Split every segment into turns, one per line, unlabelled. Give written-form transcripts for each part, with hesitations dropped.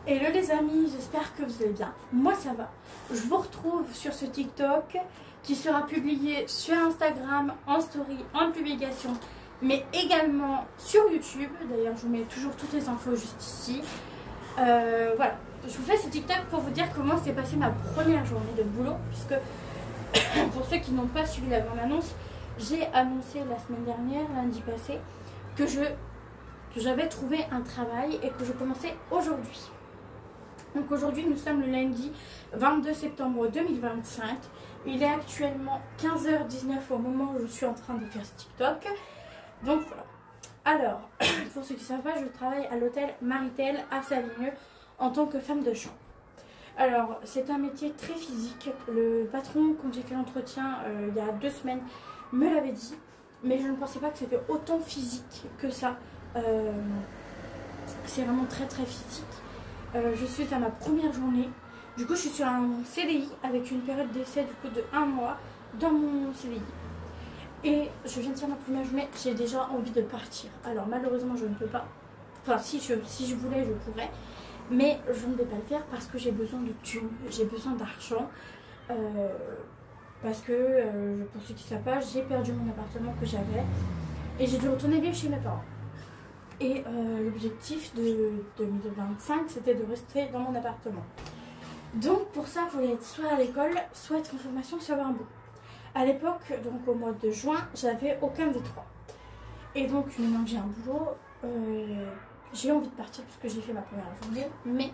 Hello les amis, j'espère que vous allez bien. Moi ça va. Je vous retrouve sur ce TikTok qui sera publié sur Instagram, en story, en publication, mais également sur YouTube. D'ailleurs je vous mets toujours toutes les infos juste ici. Voilà, je vous fais ce TikTok pour vous dire comment s'est passée ma première journée de boulot. Puisque pour ceux qui n'ont pas suivi la bande-annonce, j'ai annoncé la semaine dernière, lundi passé, que j'avais trouvé un travail et que je commençais aujourd'hui. Donc aujourd'hui nous sommes le lundi 22 septembre 2025. Il est actuellement 15h19 au moment où je suis en train de faire ce TikTok. Donc voilà. Alors, pour ceux qui ne savent pas, je travaille à l'hôtel Maritel à Savigneux en tant que femme de chambre. Alors c'est un métier très physique. Le patron, quand j'ai fait l'entretien il y a 2 semaines, me l'avait dit. Mais je ne pensais pas que c'était autant physique que ça. C'est vraiment très très physique. Je suis à ma première journée. Du coup je suis sur un CDI avec une période d'essai du coup de 1 mois dans mon CDI. Et je viens de faire ma première journée, j'ai déjà envie de partir. Alors malheureusement je ne peux pas. Enfin si je voulais je pourrais. Mais je ne vais pas le faire parce que j'ai besoin de thunes, j'ai besoin d'argent. Parce que pour ceux qui ne savent pas, j'ai perdu mon appartement que j'avais. Et j'ai dû retourner vivre chez mes parents. Et l'objectif de 2025, c'était de rester dans mon appartement. Donc pour ça, il fallait être soit à l'école, soit être en formation, soit avoir un boulot. À l'époque, donc au mois de juin, j'avais aucun des trois. Et donc maintenant que j'ai un boulot, j'ai envie de partir puisque j'ai fait ma première journée. Mais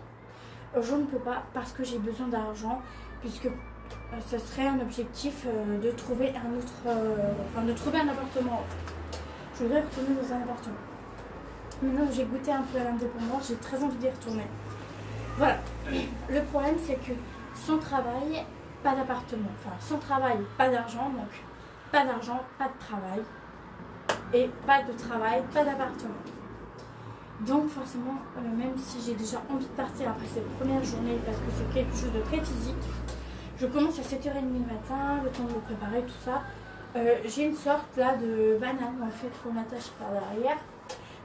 je ne peux pas parce que j'ai besoin d'argent, puisque ce serait un objectif de trouver un autre, de trouver un appartement en fait. Je voudrais retourner dans un appartement. Maintenant j'ai goûté un peu à l'indépendance, j'ai très envie d'y retourner. Voilà. Le problème c'est que sans travail, pas d'appartement. Enfin sans travail, pas d'argent. Donc pas d'argent, pas de travail. Et pas de travail, pas d'appartement. Donc forcément, même si j'ai déjà envie de partir après cette première journée, parce que c'est quelque chose de très physique, je commence à 7h30 le matin, le temps de me préparer, tout ça. J'ai une sorte là de banane en fait qu'on attache par derrière.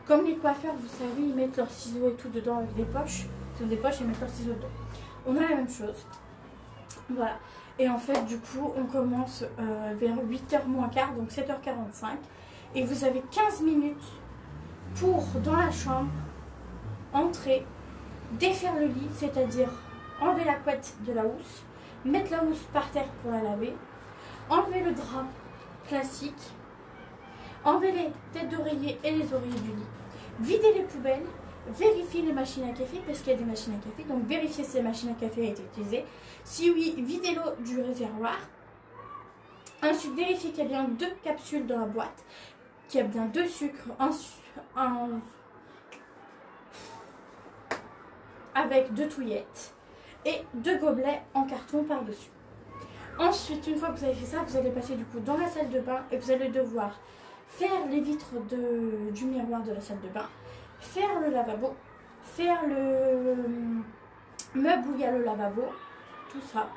Comme les coiffeurs, vous savez, ils mettent leurs ciseaux et tout dedans avec des poches. Ils ont des poches et ils mettent leurs ciseaux dedans. On a la même chose. Voilà. Et en fait, du coup, on commence vers 8h moins quart, donc 7h45. Et vous avez 15 minutes pour, dans la chambre, entrer, défaire le lit, c'est-à-dire enlever la couette de la housse, mettre la housse par terre pour la laver, enlever le drap classique, enlever les têtes d'oreiller et les oreillers du lit, vider les poubelles, vérifier les machines à café, parce qu'il y a des machines à café, donc vérifier si les machines à café ont été utilisées. Si oui, vider l'eau du réservoir. Ensuite, vérifier qu'il y a bien 2 capsules dans la boîte, qu'il y a bien 2 sucres, avec 2 touillettes et 2 gobelets en carton par-dessus. Ensuite, une fois que vous avez fait ça, vous allez passer du coup dans la salle de bain et vous allez devoir faire les vitres du miroir de la salle de bain, faire le lavabo, faire le meuble où il y a le lavabo, tout ça,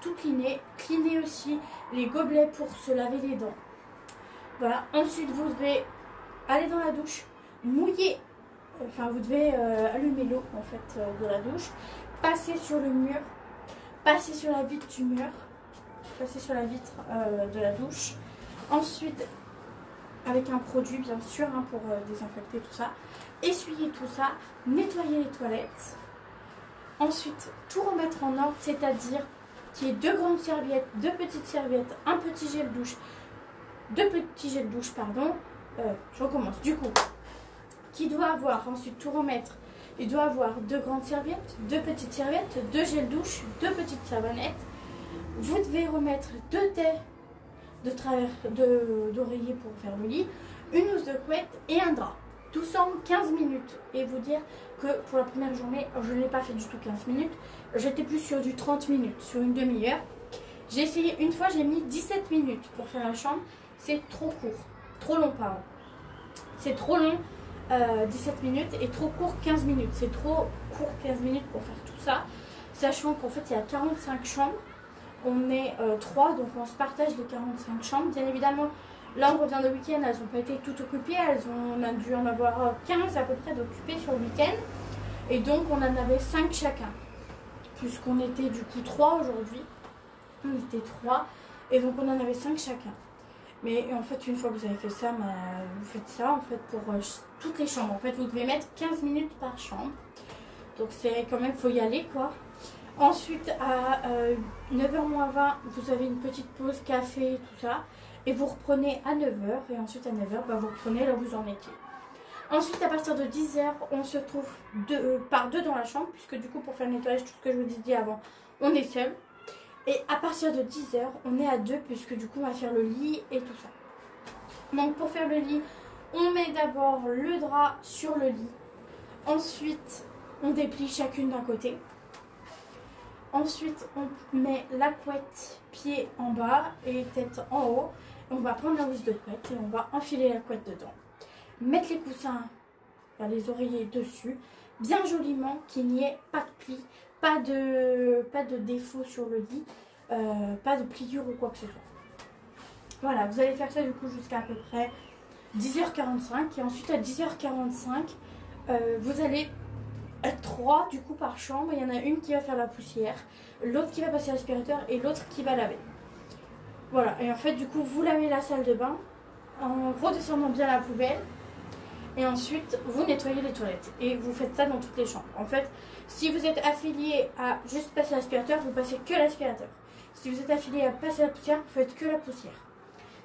tout cleaner, cleaner aussi les gobelets pour se laver les dents. Voilà, ensuite vous devez aller dans la douche, mouiller, enfin vous devez allumer l'eau en fait de la douche, passer sur le mur, passer sur la vitre du mur, passer sur la vitre de la douche, ensuite avec un produit bien sûr pour désinfecter tout ça, essuyer tout ça, nettoyer les toilettes, ensuite tout remettre en ordre, c'est-à-dire qu'il y ait 2 grandes serviettes, 2 petites serviettes, un petit gel douche, 2 petits gels douche, pardon, je recommence, du coup, qui doit avoir, ensuite tout remettre, il doit avoir 2 grandes serviettes, 2 petites serviettes, 2 gels douche, 2 petites savonnettes, vous devez remettre 2 têtes d'oreiller pour faire le lit, une housse de couette et un drap. Tout ça en 15 minutes. Et vous dire que pour la première journée, je ne l'ai pas fait du tout 15 minutes. J'étais plus sur du 30 minutes, sur une demi-heure. J'ai essayé une fois, j'ai mis 17 minutes pour faire la chambre. C'est trop court. Trop long, pardon. C'est trop long, 17 minutes, et trop court, 15 minutes. C'est trop court, 15 minutes pour faire tout ça. Sachant qu'en fait, il y a 45 chambres. On est 3, donc on se partage les 45 chambres. Bien évidemment, là on revient de week-end, elles n'ont pas été toutes occupées. On a dû en avoir 15 à peu près d'occupées sur le week-end. Et donc on en avait 5 chacun. Puisqu'on était du coup 3 aujourd'hui. On était 3. Et donc on en avait 5 chacun. Mais en fait une fois que vous avez fait ça, vous faites ça en fait pour toutes les chambres. En fait vous devez mettre 15 minutes par chambre. Donc c'est quand même, faut y aller quoi. Ensuite à 9h-20, vous avez une petite pause café, tout ça. Et vous reprenez à 9h. Et ensuite à 9h, vous reprenez là où vous en étiez. Ensuite à partir de 10h, on se retrouve par deux dans la chambre. Puisque du coup pour faire le nettoyage, tout ce que je vous ai dit avant, on est seul. Et à partir de 10h, on est à 2 puisque du coup on va faire le lit et tout ça. Donc pour faire le lit, on met d'abord le drap sur le lit. Ensuite, on déplie chacune d'un côté. Ensuite, on met la couette pied en bas et tête en haut. On va prendre la housse de couette et on va enfiler la couette dedans. Mettre les coussins, les oreillers dessus, bien joliment, qu'il n'y ait pas de plis. Pas de défaut sur le lit, pas de pliure ou quoi que ce soit. Voilà, vous allez faire ça du coup jusqu'à peu près 10h45. Et ensuite à 10h45, vous allez être 3 du coup par chambre. Il y en a une qui va faire la poussière, l'autre qui va passer l'aspirateur et l'autre qui va laver. Voilà, et en fait du coup vous lavez la salle de bain en redescendant bien la poubelle. Et ensuite, vous nettoyez les toilettes. Et vous faites ça dans toutes les chambres. En fait, si vous êtes affilié à juste passer l'aspirateur, vous passez que l'aspirateur. Si vous êtes affilié à passer la poussière, vous faites que la poussière.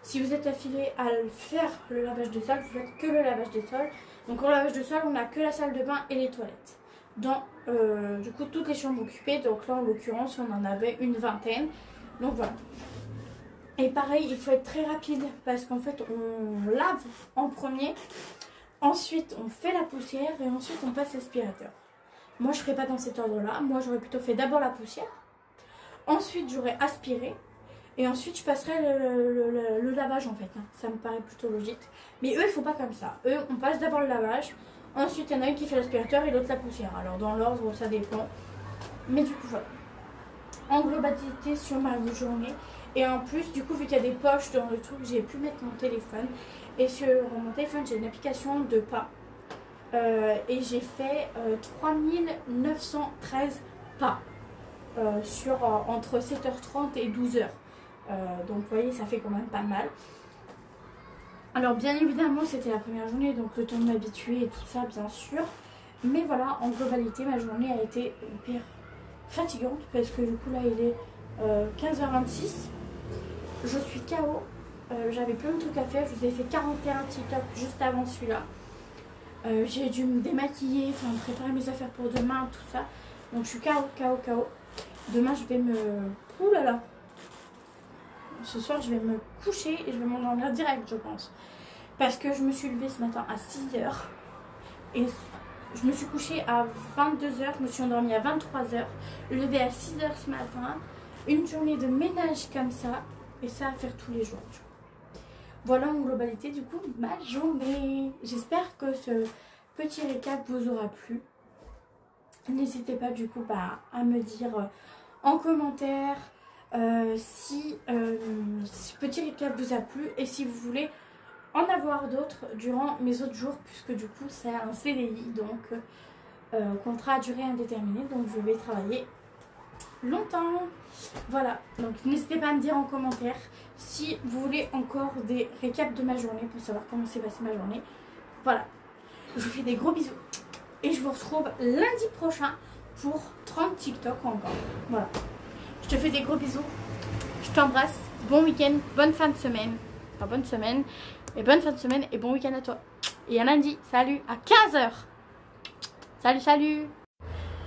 Si vous êtes affilié à faire le lavage de sol, vous faites que le lavage des sols. Donc en lavage de sol, on n'a que la salle de bain et les toilettes. Dans, du coup, toutes les chambres occupées. Donc là, en l'occurrence, on en avait une vingtaine. Donc voilà. Et pareil, il faut être très rapide parce qu'en fait, on lave en premier. Ensuite, on fait la poussière et ensuite, on passe l'aspirateur. Moi, je ne ferai pas dans cet ordre-là. Moi, j'aurais plutôt fait d'abord la poussière. Ensuite, j'aurais aspiré. Et ensuite, je passerai le lavage, en fait. Ça me paraît plutôt logique. Mais eux, ils ne font pas comme ça. Eux, on passe d'abord le lavage. Ensuite, il y en a une qui fait l'aspirateur et l'autre la poussière. Alors, dans l'ordre, ça dépend. Mais du coup, voilà. En globalité, sur ma journée. Et en plus, du coup, vu qu'il y a des poches dans le truc, j'ai pu mettre mon téléphone. Et sur mon téléphone, j'ai une application de pas. Et j'ai fait 3913 pas entre 7h30 et 12h. Donc, vous voyez, ça fait quand même pas mal. Alors, bien évidemment, c'était la première journée, donc le temps de m'habituer et tout ça, bien sûr. Mais voilà, en globalité, ma journée a été hyper fatigante parce que du coup, là, il est 15h26. Je suis KO. J'avais plein de trucs à faire. Je vous ai fait 41 TikTok juste avant celui-là. J'ai dû me démaquiller, enfin préparer mes affaires pour demain, tout ça. Donc je suis KO. Demain je vais me... Ouh là là. Ce soir je vais me coucher et je vais m'endormir direct, je pense. Parce que je me suis levée ce matin à 6h. Et je me suis couchée à 22h. Je me suis endormie à 23h. Levée à 6h ce matin. Une journée de ménage comme ça. Et ça à faire tous les jours. Voilà en globalité du coup ma journée. J'espère que ce petit récap vous aura plu. N'hésitez pas du coup à me dire en commentaire si ce petit récap vous a plu et si vous voulez en avoir d'autres durant mes autres jours, puisque du coup c'est un CDI, donc contrat à durée indéterminée, donc je vais travailler longtemps. Voilà, donc n'hésitez pas à me dire en commentaire si vous voulez encore des récaps de ma journée pour savoir comment s'est passée ma journée. Voilà, je vous fais des gros bisous et je vous retrouve lundi prochain pour 30 TikTok encore. Voilà, je te fais des gros bisous, je t'embrasse, bon week-end, bonne fin de semaine, enfin bonne semaine et bonne fin de semaine et bon week-end à toi. Et à lundi, salut, à 15h. Salut.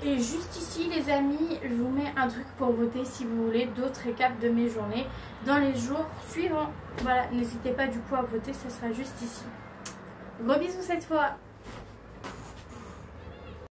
Et juste ici les amis, je vous mets un truc pour voter si vous voulez d'autres récaps de mes journées dans les jours suivants. Voilà, n'hésitez pas du coup à voter, ça sera juste ici. Gros bisous cette fois.